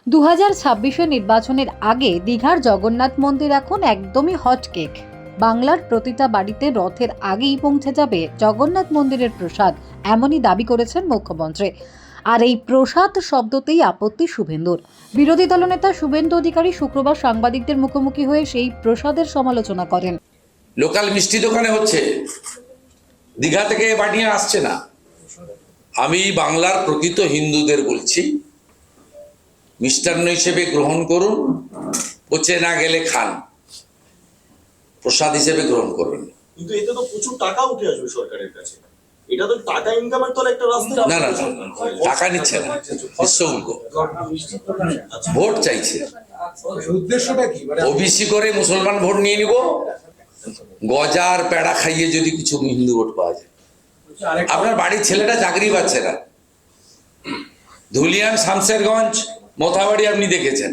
2026 নির্বাচনের আগে দীঘার জগন্নাথ মন্দির এখন একদমই হট কেক। বাংলার প্রতিটা বাড়িতে রথের আগেই পৌঁছে যাবে জগন্নাথ মন্দিরের প্রসাদ, এমনই দাবি করেছেন মুখ্যমন্ত্রী। আর এই প্রসাদ শব্দতেই আপত্তি শুভেন্দুর। বিরোধী দলনেতা শুভেন্দু অধিকারী শুক্রবার সাংবাদিকদের মুখোমুখি হয়ে সেই প্রসাদের সমালোচনা করেন। লোকাল মিষ্টি দোকানে হচ্ছে, দীঘা থেকে বানিয়ে আসছে না। আমি বাংলার প্রকৃত হিন্দুদের বলছি, মিষ্টান্ন হিসেবে গ্রহণ করুন, পচে না গেলে খান, প্রসাদ হিসেবে গ্রহণ করবেন। কিন্তু এতে তো প্রচুর টাকা উঠে আসবে সরকারের কাছে। এটা তো টাকা ইনকামের তো একটা রাস্তা। না না, টাকা নিচ্ছে না, নিঃশুল্ক ভোট চাইছে। উদ্দেশ্যটা কি? ওবিসি করে মুসলমান ভোট নিয়ে নিব, গজার পেড়া খাইয়ে যদি কিছু হিন্দু ভোট পাওয়া যায়। আপনার বাড়ির ছেলেটা চাকরি পাচ্ছে না, ধুলিয়ান, শামশেরগঞ্জ, মোথাবাড়ি আপনি দেখেছেন,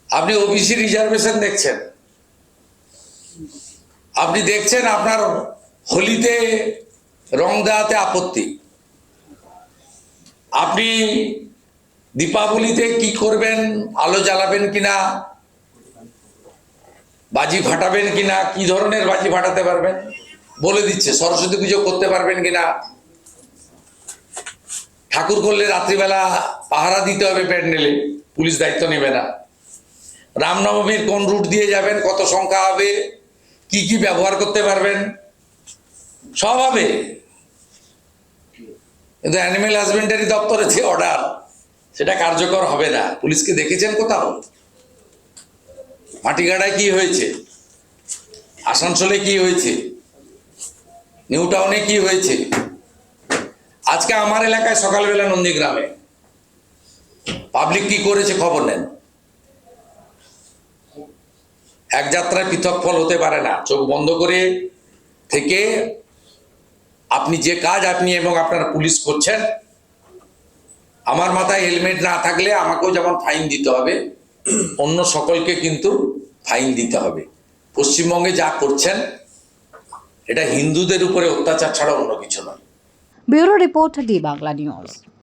আপনি ওবিসি রিজার্ভেশন দেখছেন, আপনি দেখছেন আপনার হোলিতে রং দেওয়াতে আপত্তি, আপনি দীপাবলিতে কি করবেন, আলো জ্বালাবেন কিনা, বাজি ফাটাবেন কিনা, কি ধরনের বাজি ফাটাতে পারবেন বলে দিচ্ছে, সরস্বতী পুজো করতে পারবেন কিনা, ঠাকুর করলে রাত্রিবেলা পাহারা দিতে হবে প্যান্ডেলে, পুলিশ দায়িত্ব নেবে না, রামনবমীর কোন রুট দিয়ে যাবেন, কত সংখ্যা হবে, কি কি ব্যবহার করতে পারবেন, সব হবে। কিন্তু অ্যানিমেল হাজবেন্ডারি দপ্তরে যে অর্ডার, সেটা কার্যকর হবে না। পুলিশকে দেখেছেন কোথাও? মাটিগাড়ায় কি হয়েছে, আসানসোলে কি হয়েছে, নিউ টাউনে কি হয়েছে। আজকে আমার এলাকায় সকালবেলা নন্দীগ্রামে পাবলিক কি করেছে খবর নেন। এক যাত্রায় পৃথক ফল হতে পারে না। চোখ বন্ধ করে থেকে আপনি যে কাজ আপনি এবং আপনার পুলিশ করছেন, আমার মাথায় হেলমেট না থাকলে আমাকেও যেমন ফাইন দিতে হবে, অন্য সকলকে কিন্তু ফাইন দিতে হবে। পশ্চিমবঙ্গে যা করছেন এটা হিন্দুদের উপরে অত্যাচার ছাড়া অন্য কিছু নয়। Bureau report, D Bangla news.